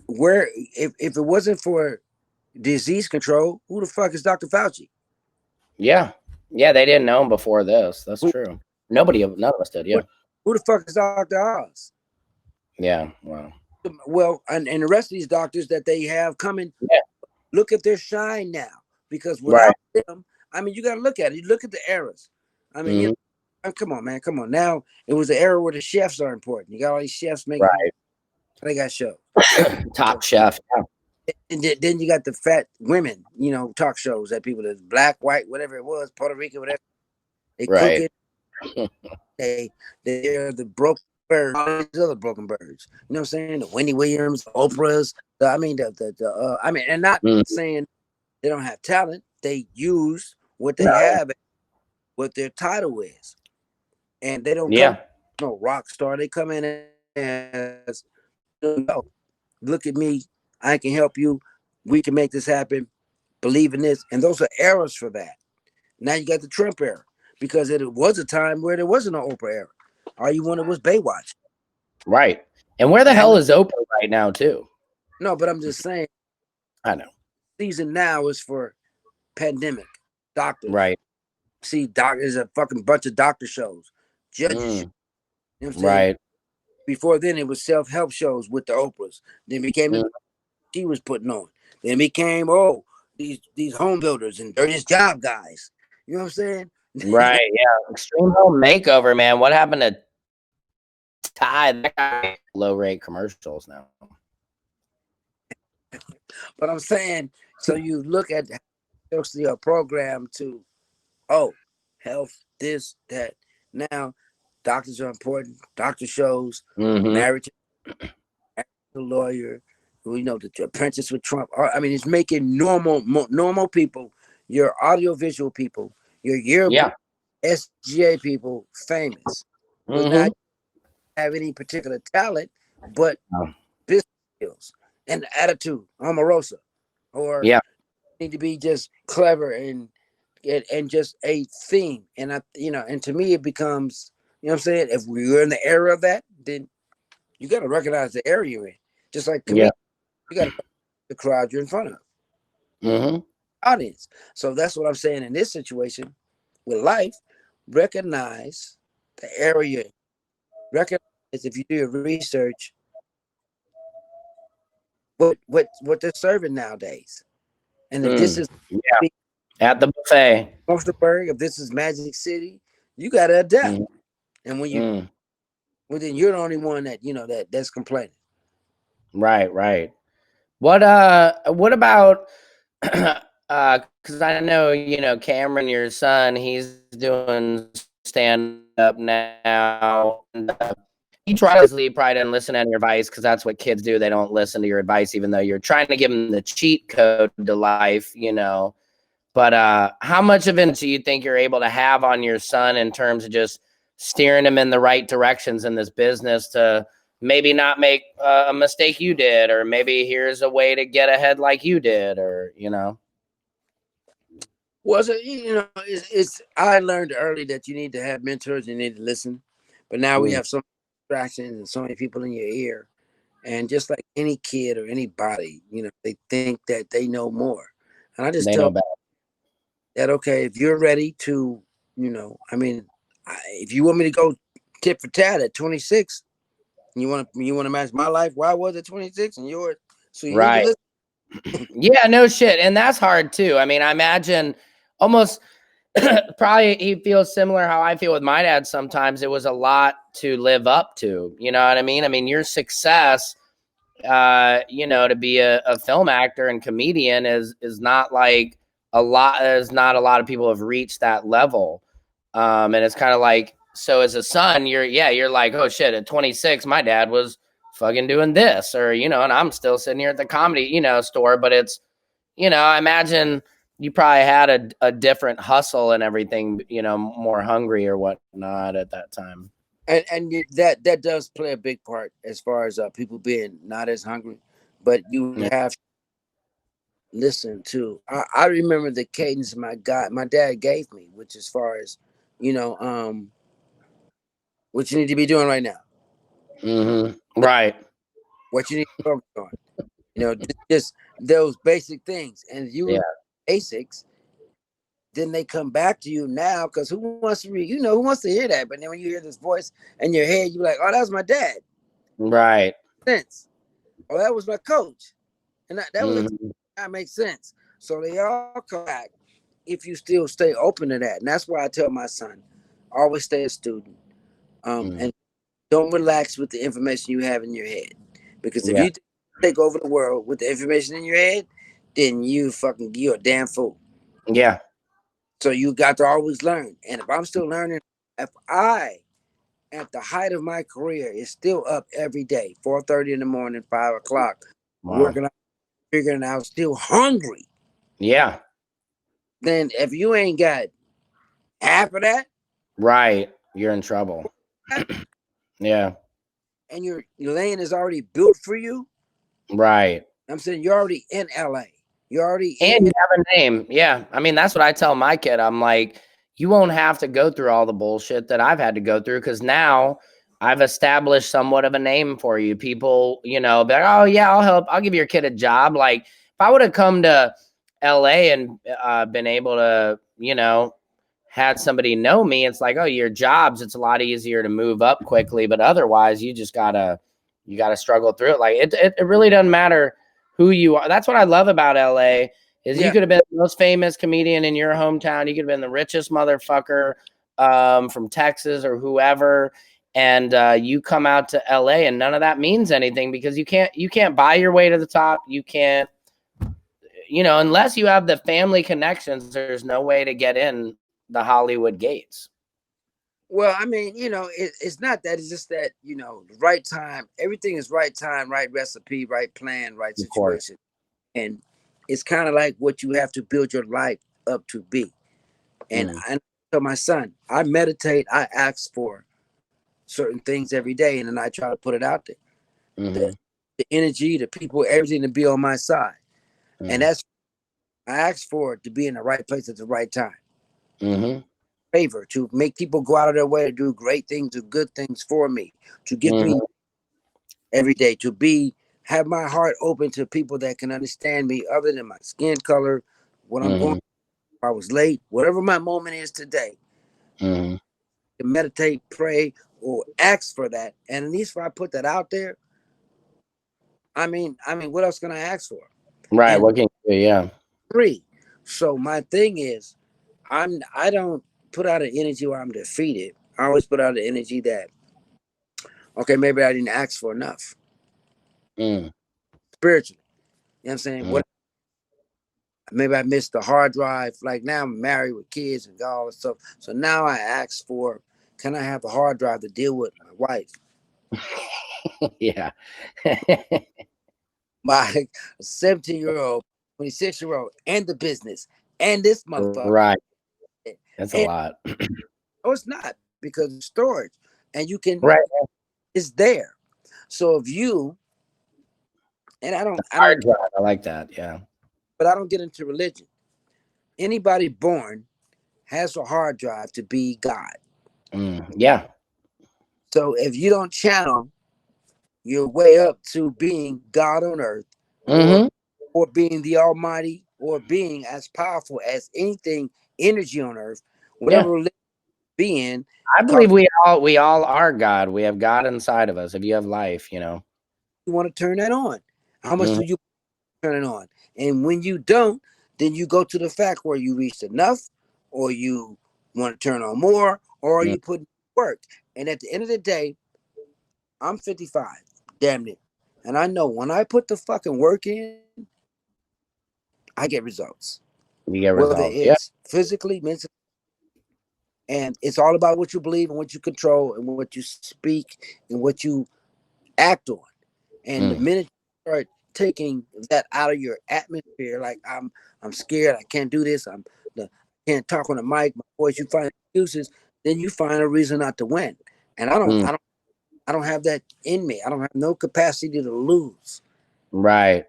if it wasn't for disease control, who the fuck is Dr. Fauci? Yeah. Yeah. They didn't know him before this. That's true. None of us did. Yeah. Who the fuck is Dr. Oz? Yeah. Wow. Well, and the rest of these doctors that they have coming, look at their shine now. Because without them, I mean, you got to look at it. You look at the eras. I mean, come on, man. Come on. Now, it was an era where the chefs are important. You got all these chefs making, they got shows. Top Chef. Yeah. And then you got the fat women, talk shows that people that's black, white, whatever it was, Puerto Rican, whatever. They cook it. They're the broke Bird, all these other broken birds. You know what I'm saying? The Wendy Williams, the Oprahs. I mean, and not Mm, saying they don't have talent. They use what they no. have, what their title is, and they don't come Yeah. no rock star. They come in as, yo, look at me. I can help you. We can make this happen. Believe in this, and those are errors for that. Now you got the Trump era because it was a time where there wasn't an Oprah era. All you wanted was Baywatch. Right. And where the Now hell is Oprah right now, too? no, but I'm just saying, I know. season now is for pandemic doctors. Right. See, there's a fucking bunch of doctor shows, judges. Mm, You know what I'm saying? right. Before then, it was self help shows with the Oprahs. Then became Mm, the she was putting on. Then became these home builders and dirtiest job guys. You know what I'm saying? right. Yeah. Extreme Home Makeover, man. What happened to Ty? That guy low rate commercials now. But I'm saying, so you look at actually a program to, oh, health, this, that. Now, doctors are important. Doctor shows, Mm-hmm. marriage, a lawyer, the apprentice with Trump. I mean, it's making normal people, your audiovisual people, your yearbook, Yeah. SGA people famous. Because now you Mm-hmm. don't have any particular talent, but Oh, business skills and attitude, amorosa, or yeah. need to be just clever and just a theme. And and to me, it becomes, what I'm saying, if we're in the era of that, then you got to recognize the area you're in. Just like Yeah. comedians, you got to the crowd you're in front of, Mm-hmm. audience. So that's what I'm saying in this situation with life. Recognize the area. Recognize if you do your research, what they're serving nowadays. And if this Mm. is Yeah. At the buffet. Comfortberg, if this is Magic City, you got to adapt. Mm. And Mm. then you're the only one that that's complaining. Right. Right. What about because I know, Cameron, your son, he's doing stand up now. And, he tries to probably didn't listen to any advice because that's what kids do. They don't listen to your advice, even though you're trying to give them the cheat code to life. But how much of it do you think you're able to have on your son in terms of just steering him in the right directions in this business to maybe not make a mistake you did, or maybe here's a way to get ahead like you did, or. Was it? It's. I learned early that you need to have mentors. You need to listen, but now we Mm, have so many distractions and so many people in your ear, and just like any kid or anybody, they think that they know more. And I just they tell know better. that, okay, if you're ready to, I mean, if you want me to go tit for tat at 26, you want to match my life, why was it 26 and yours? So you need to Right. listen. Yeah, no shit. And that's hard too. I mean, I imagine almost probably he feels similar how I feel with my dad sometimes. It was a lot to live up to. You know what I mean? I mean, your success, to be a film actor and comedian is not like there's not a lot of people have reached that level. And it's kind of like, so as a son, you're like, oh shit, at 26, my dad was fucking doing this, and I'm still sitting here at the comedy, store, but it's, I imagine you probably had a different hustle and everything, more hungry or whatnot at that time. And that does play a big part as far as people being not as hungry, but you Yeah. have to listen to. I remember the cadence my dad gave me, which as far as you know, what you need to be doing right now, Mm-hmm. Right. what you need to focus on. Just those basic things, and if Yeah. you basics, then they come back to you now because who wants to read? Who wants to hear that? But then when you hear this voice in your head, you're like, oh, that was my dad. Right. Sense. Oh, that was my coach, and that was Mm-hmm. that makes sense. So they all come back if you still stay open to that, and that's why I tell my son, always stay a student, Mm. and don't relax with the information you have in your head, because if Yeah. you take over the world with the information in your head, then you're a damn fool. Yeah. So you got to always learn. And if I'm still learning, if I at the height of my career is still up every day, 4:30 in the morning, 5 o'clock, Wow. working out, figuring out, still hungry. Yeah. Then if you ain't got half of that, Right. You're in trouble. Yeah. and your lane is already built for you, Right. I'm saying you're already in LA. You're already And in. you have a name. Yeah. I mean, that's what I tell my kid. I'm like, you won't have to go through all the bullshit that I've had to go through because now I've established somewhat of a name for you. People, be like, oh, yeah, I'll help. I'll give your kid a job. Like, if I would have come to LA and been able to, had somebody know me, it's like, oh, your jobs, it's a lot easier to move up quickly. But otherwise, you gotta struggle through it. Like, it really doesn't matter who you are. That's what I love about LA is you Yeah. could have been the most famous comedian in your hometown. You could have been the richest motherfucker from Texas or whoever. And you come out to LA and none of that means anything because you can't buy your way to the top. You can't, unless you have the family connections, there's no way to get in the Hollywood gates. Well, I mean, it's not that. It's just that, the right time. Everything is right time, right recipe, right plan, right Of course. situation. And it's kind of like what you have to build your life up to be. And Mm, I tell my son, I meditate, I ask for certain things every day, and then I try to put it out there. The, mm-hmm, the energy, the people, everything to be on my side. And mm, that's, I ask for it to be in the right place at the right time. mm-hmm, Favor to make people go out of their way to do great things, do good things for me, to give me mm-hmm, every day, to be have my heart open to people that can understand me other than my skin color, what I'm going, mm-hmm, if I was late, whatever my moment is today, mm-hmm. to meditate, pray, or ask for that. And at least if I put that out there, I mean, what else can I ask for? Right. And What can you do? Yeah. free. So my thing is, I don't put out an energy where I'm defeated. I always put out an energy that, okay, maybe I didn't ask for enough Mm, spiritually. You know what I'm saying? mm. What maybe I missed the hard drive. Like now I'm married with kids and all this stuff. So now I ask for, can I have the hard drive to deal with my wife, Yeah. my 17-year-old, 26-year-old, and the business, and this motherfucker. Right. That's a And lot. no, it's not because it's storage, and you can, Right. it's there. So if you and I Hard don't, drive. I like that. Yeah. but I don't get into religion. Anybody born has a hard drive to be God. Yeah. So if you don't channel your way up to being God on earth, or Mm-hmm. or being the Almighty, or being as powerful as anything energy on earth, Yeah. whatever religion being, I cause believe we all are God. We have God inside of us. If you have life. you want to turn that on. How much Mhm, do you turn it on? And when you don't, then you go to the fact where you reached enough, or you want to turn on more, or mm. you put work. And at the end of the day, I'm 55, damn it. And I know when I put the fucking work in, I get results. You get Whether results. Yeah. it's physically, mentally, and it's all about what you believe and what you control and what you speak and what you act on. And the Mm, minute you start taking that out of your atmosphere, like I'm scared, I can't do this, I can't talk on the mic, my voice, you find excuses, then you find a reason not to win. And mm. I don't have that in me. I don't have no capacity to lose. Right.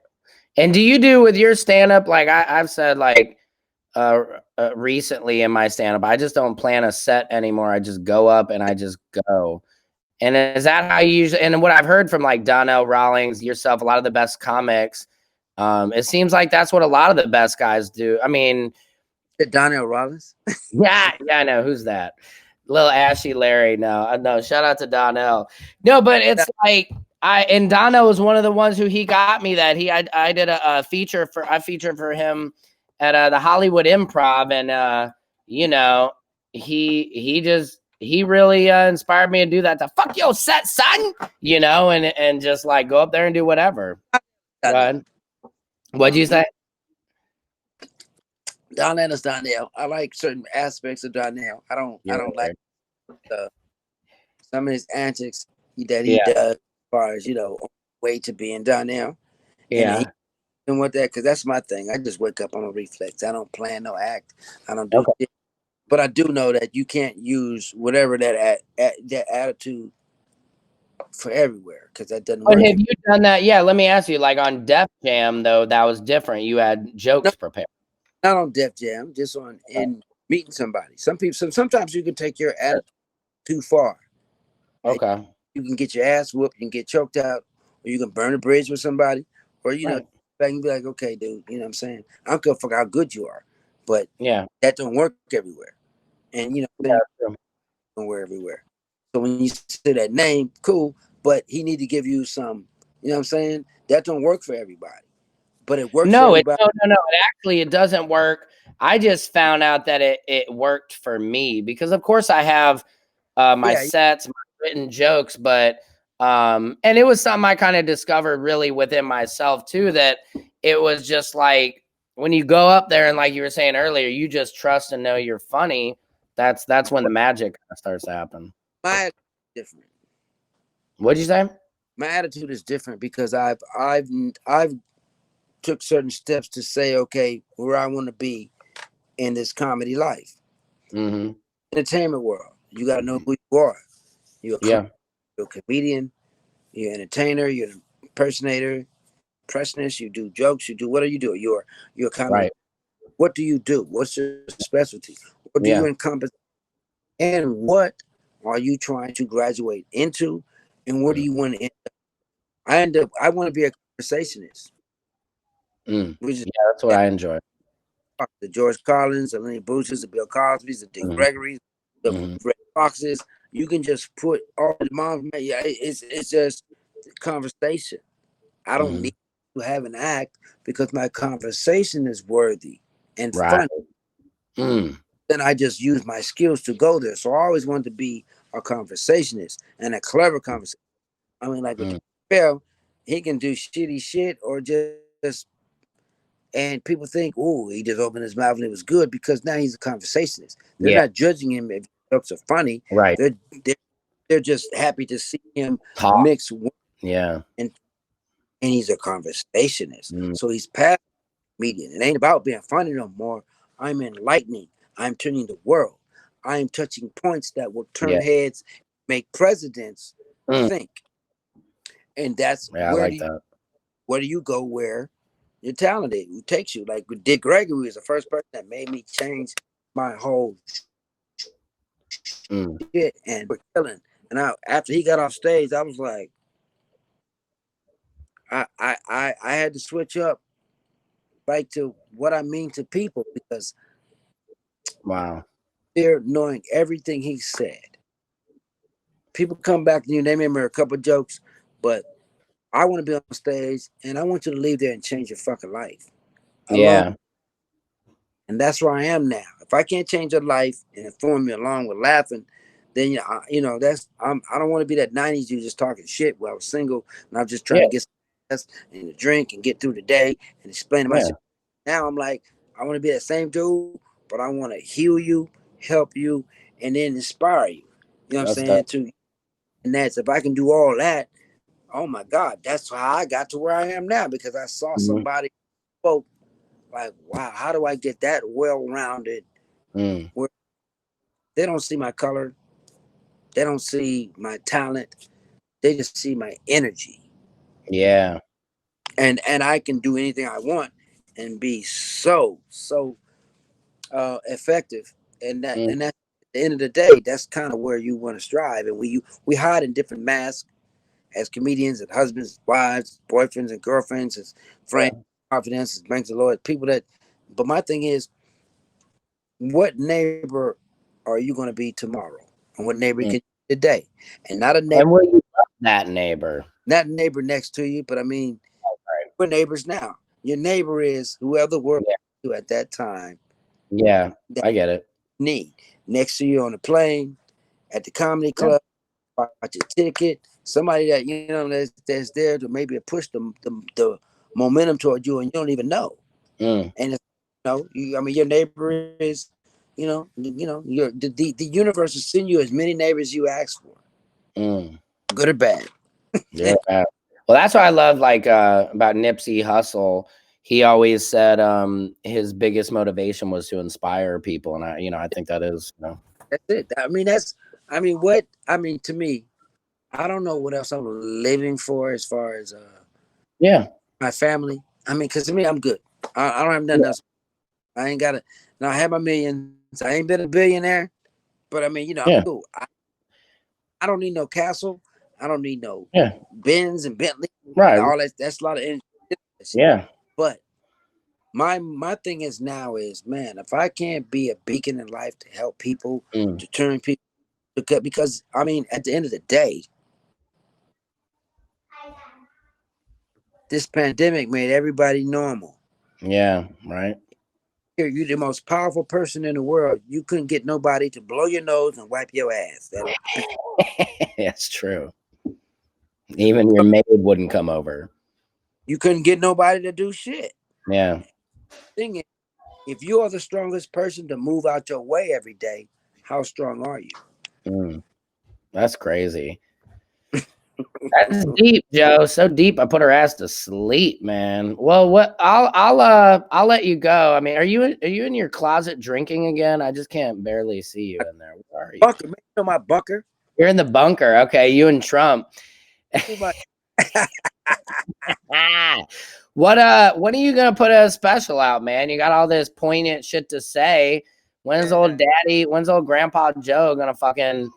And do you do with your stand up? Like I've said, like recently in my stand up, I just don't plan a set anymore. I just go up and I just go. And is that how you usually? And what I've heard from like Donnell Rawlings, yourself, a lot of the best comics, it seems like that's what a lot of the best guys do. I mean, Donnell Rollins. yeah, yeah, I know who's that. Little Ashy Larry. No, no. Shout out to Donnell. No, but it's like and Donnell was one of the ones who he got me that I did a feature for I featured for him at the Hollywood Improv, and you know he really inspired me to do that. To fuck your set, son. And just like go up there and do whatever. Go Donnell. ahead. What'd you Mm-hmm. say? Donnell is Donnell. I like certain aspects of Donnell. I You're don't like weird. the some of his antics that he Yeah. does, as far as on the way to being done now, and he Yeah. and with that, because that's my thing. I just wake up on a reflex. I don't plan no act. I don't do Okay. shit. But I do know that you can't use whatever that attitude for everywhere, because that doesn't But work. have you done that? Yeah, let me ask you, like on Def Jam though, that was different. You had No, jokes prepared. not on Def Jam, just on in meeting somebody. Some people, sometimes you can take your attitude too far. And Okay. you can get your ass whooped and get choked out, or you can burn a bridge with somebody, or Right. back and be like, okay, dude, you know what I'm saying? I don't give a fuck how good you are, but Yeah. that don't work everywhere. And Yeah, then true. don't work everywhere. So when you say that name, cool, but he need to give you some, you know what I'm saying? That don't work for everybody, but it works for No, it everybody. no, no, no. It doesn't work. I just found out that it worked for me because of course I have my Yeah, sets, my written jokes, but and it was something I kind of discovered really within myself too, that it was just like when you go up there and like you were saying earlier, you just trust and know you're funny. That's when the magic kind of starts to happen. my attitude is different. What'd you say? My attitude is different because I've took certain steps to say, okay, where I want to be in this comedy life, Mm-hmm. entertainment world. You got to know who you are. You're Yeah. you're a comedian. You're an entertainer. You're an impersonator, impressionist. You do jokes. You do what do you do? You're a comedy. Right. What do you do? What's your specialty? What do you Yeah. encompass? And what are you trying to graduate into? And where do Mm. you want to end up? I want to be a conversationist, Mm. which is Yeah, that's what I enjoy. the George Carlins, the Lenny Bruce's, the Bill Cosby's, the Dick Mhm. Gregory's, the Mhm. Red Foxes. You can just put all the moms. Yeah, it's just conversation. I don't Mhm. need to have an act because my conversation is worthy and Right. fun. Mm. Then I just use my skills to go there. So I always wanted to be a conversationist and a clever conversation. I mean, like with Mm. Phil, he can do shitty shit or just, and people think, oh, he just opened his mouth and it was good because now he's a conversationist. They're not Yeah. judging him if jokes are funny. Right. They're they're just happy to see him Talk. mix Yeah. and and he's a conversationist. Mm. So he's past median. It ain't about being funny no more. I'm enlightening. I'm turning the world. I am touching points that will Yeah. turn heads, make presidents Mm. think. And that's Yeah, I like that. where do you go where you're talented? Who takes you? Like with Dick Gregory was the first person that made me change my whole Mm. shit and we're killing. And after he got off stage, I was like, I had to switch up like to what I mean to people because Wow. they're knowing everything he said. People come back to you, they remember a couple jokes, but I want to be on stage and I want you to leave there and change your fucking life alone. Yeah. And that's where I am now. If I can't change your life and inform you along with laughing, then that's I don't want to be that '90s you just talking shit. Where I was single and I'm just trying Yeah. to get some and a drink and get through the day and explain to Yeah. myself. Now I'm like, I want to be that same dude, but I want to heal you, help you, and then inspire you. You know what I'm That's saying? dope. And that's if I can do all that, oh my God, that's how I got to where I am now because I saw Mhm. somebody spoke like, wow, how do I get that well rounded Mm. where they don't see my color, they don't see my talent, they just see my energy. Yeah. And I can do anything I want and be so effective. Mm. And that at the end of the day, that's kind of where you want to strive. And we hide in different masks as comedians and husbands, wives, boyfriends and girlfriends, as friends, Yeah. confidence, as banks of Lord, people that. But my thing is, what neighbor are you going to be tomorrow, and what neighbor Mm. can you be today, and not a neighbor, And will you love that neighbor? not a neighbor next to you, but I mean, Right. we're neighbors now. Your neighbor is whoever the world Yeah. you at that time Yeah. that I get it. you need next to you on the plane, at the comedy Yeah. club, watch your ticket, somebody that that's there to maybe push the momentum toward you, and you don't even know. Mm. And it's, I mean, your neighbor is, your the universe will send you as many neighbors you ask for. Mm. good or bad. Yeah. Well, that's what I love like about Nipsey Hussle. He always said his biggest motivation was to inspire people. And I think that is, That's it. I mean, to me, I don't know what else I'm living for as far as yeah. my family. I mean, because to me, I'm good. I don't have nothing Yeah. else. I ain't got to. Now I have my millions. I ain't been a billionaire, but I mean, I'm Yeah. cool. I don't need no castle. I don't need no Yeah. Benz and Bentley. Right. All that. That's a lot of energy. Yeah. But my thing is now is, man, if I can't be a beacon in life to help people, Mm. to turn people, because I mean, at the end of the day, this pandemic made everybody normal. Yeah. Right. Here, you're the most powerful person in the world. You couldn't get nobody to blow your nose and wipe your ass. That's true. Even your maid wouldn't come over. You couldn't get nobody to do shit. Yeah. Thing is, if you are the strongest person to move out your way every day, how strong are you? Mm. That's crazy. That's deep, Joe. So deep. I put her ass to sleep, man. Well, what? I'll let you go. I mean, are you in your closet drinking again? I just can't barely see you in there. Where are you? Bunker, man, you know my bunker. You're in the bunker. Okay, you and Trump. Ah. When are you gonna put a special out, man? You got all this poignant shit to say. When's old Grandpa Joe gonna fucking,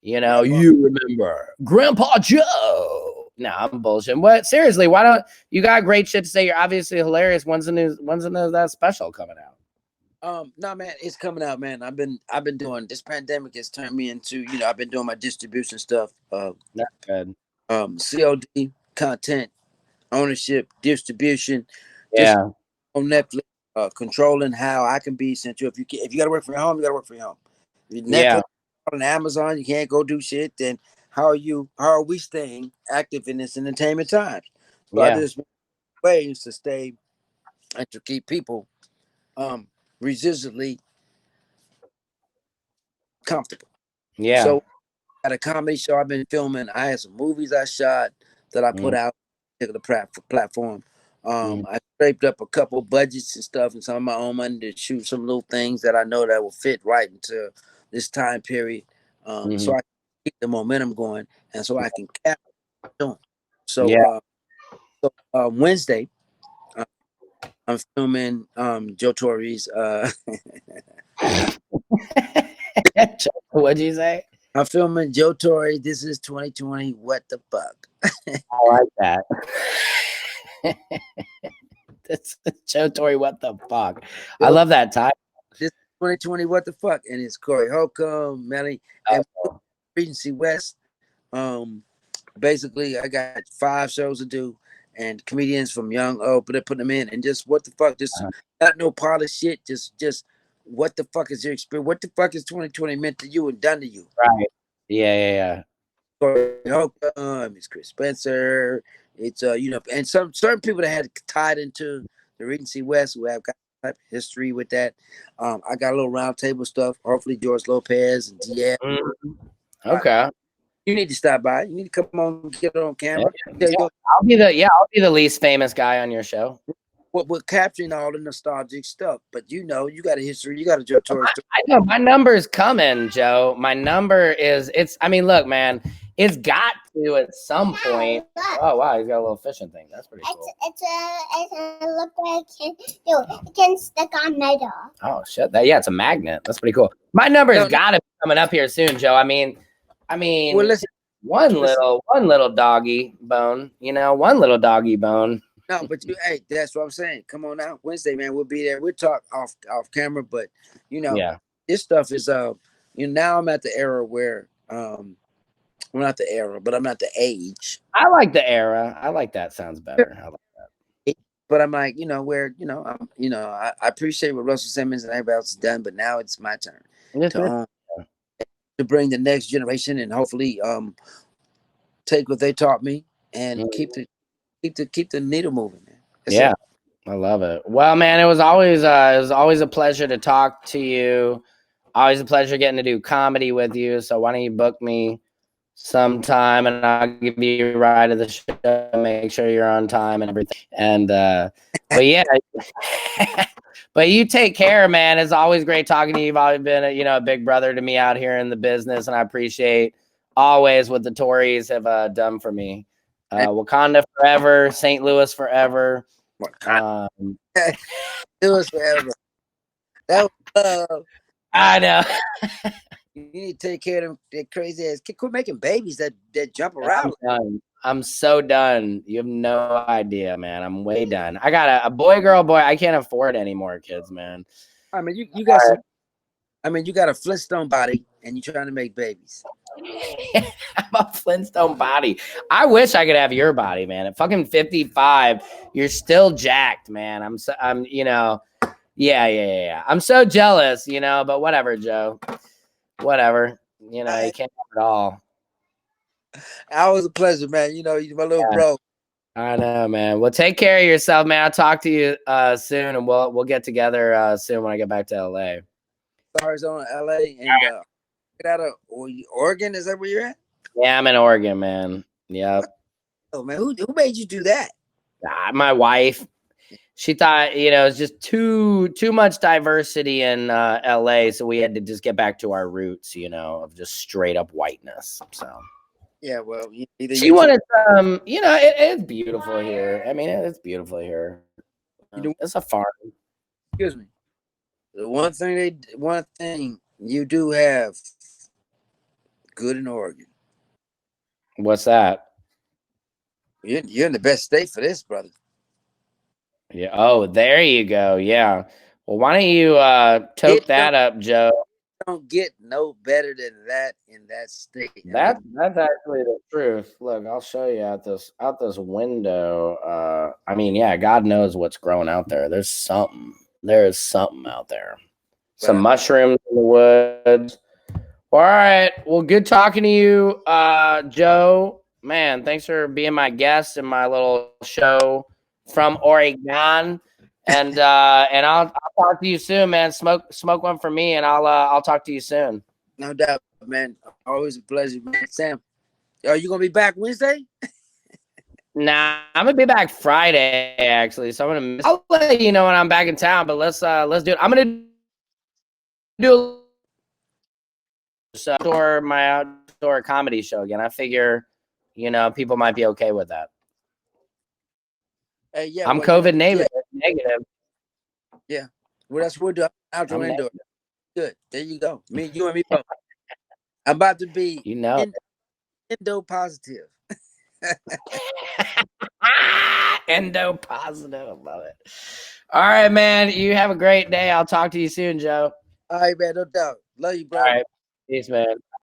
you remember Grandpa Joe? No, I'm bullshitting. What? Seriously, why don't you got great shit to say? You're obviously hilarious. When's that special coming out? No, man, it's coming out, man. I've been doing this pandemic has turned me into, I've been doing my distribution stuff, That's good. COD content, ownership, distribution, just Yeah. on Netflix, controlling how I can be sent you. If you got to work from your home, you got to work from your home. If Yeah. Netflix on Amazon, you can't go do shit. Then how are we staying active in this entertainment times? So I Yeah. just ways to stay and to keep people residually comfortable. Yeah. So at a comedy show I've been filming, I had some movies I shot that I put Mm, out on the platform. mm, I scraped up a couple budgets and stuff and some of my own money to shoot some little things that I know that will fit right into this time period. So mhm. I can keep the momentum going and so I can capture doing. So Yeah. Wednesday, uh, I'm filming Joe Torre's What'd you say? I'm filming Joe Torre. This is 2020. What the fuck? I like that. That's Joe Torre. What the fuck? I Joe, love that title. this 2020. What the fuck? And it's Corey Holcomb, Melly, and Oh, Regency West. Um, Basically, I got 5 shows to do, and comedians from young, but they put them in, and just what the fuck, just uh-huh. not no polished shit, just what the fuck is your experience? What the fuck is 2020 meant to you and done to you? Right. Yeah, yeah, Corey Holcomb, it's Chris Spencer, it's and some certain people that had tied into the Regency West who have got type of history with that. I got a little round table stuff. Hopefully, George Lopez and DL. yeah. Okay. You need to stop by. You need to come on, get on Yeah, camera. yeah. I'll be the least famous guy on your show. We're capturing all the nostalgic stuff, but you got a history. You got a Joe Torre story. I know my number's coming, Joe. My number is I mean, look, man, it's got to at some point. Oh wow, he's got a little fishing thing. That's pretty cool. It look like it can stick on metal. Oh shit. It's a magnet. That's pretty cool. My number's No, gotta be coming up here soon, Joe. I well, mean, listen. one little doggy bone, one little doggy bone. No, but hey, that's what I'm saying. Come on out Wednesday, man. We'll be there. We'll talk off camera, but Yeah. this stuff is now I'm at the era where well, not the era, but I'm at the age. I like the era. I like that. Sounds better. I like But I'm like, where I appreciate what Russell Simmons and everybody else has done, but now it's my turn that. to to bring the next generation and hopefully take what they taught me and keep the needle moving, man. That's Yeah. it. I love it. Well, man, it was always a pleasure to talk to you. Always a pleasure getting to do comedy with you. So why don't you book me sometime, and I'll give you a ride to the show, make sure you're on time and everything. And but yeah, but you take care, man. It's always great talking to you. You've always been a big brother to me out here in the business, and I appreciate always what the Tories have done for me. Wakanda forever, St. Louis forever. Do us forever. That was love. I know. You need to take care of them that crazy ass kid. Quit making babies that jump around. I'm so done. You have no idea, man. I'm way done. I got a boy, girl, boy. I can't afford any more kids, man. I mean, you got some. I mean, you got a Flintstone body, and you're trying to make babies. I'm a Flintstone body. I wish I could have your body, man. At fucking 55, you're still jacked, man. Yeah. I'm so jealous, but whatever, Joe. Whatever. You can't have it all. Always a pleasure, man. You're my little bro. I know, man. Well, take care of yourself, man. I'll talk to you soon, and we'll get together soon when I get back to LA. Arizona, LA, and get out of Oregon. Is that where you're at? Yeah, I'm in Oregon, man. Yep. Oh man, who made you do that? My wife. She thought it's just too much diversity in LA, so we had to just get back to our roots, of just straight up whiteness. So. Yeah, well, she wanted some. It's beautiful here. I mean, it's beautiful here. It's a farm. Excuse me. The one thing you do have good in Oregon. What's that? You're in the best state for this, brother. Yeah. Oh, there you go. Yeah. Well, why don't you toke that up, Joe? Don't get no better than that in that state. That's actually the truth. Look, I'll show you out this window. I mean, yeah, God knows what's growing out there. There's something. There is something out there. Some mushrooms in the woods. All right. Well, good talking to you, Joe. Man, thanks for being my guest in my little show from Oregon. And I'll talk to you soon, man. Smoke one for me, and I'll talk to you soon. No doubt, man. Always a pleasure, man. Sam, are you gonna be back Wednesday? Nah, I'm gonna be back Friday actually. So I'll let you know when I'm back in town. But let's do it. I'm gonna do my outdoor comedy show again. I figure, people might be okay with that. Yeah, I'm COVID negative. Yeah, well, that's what we'll do. Outdoor, indoor. Good. There you go. You and me both. I'm about to be endo positive. Endo positive. I love it. All right, man. You have a great day. I'll talk to you soon, Joe. All right, man. No doubt. Love you, bro. All right. Peace, man.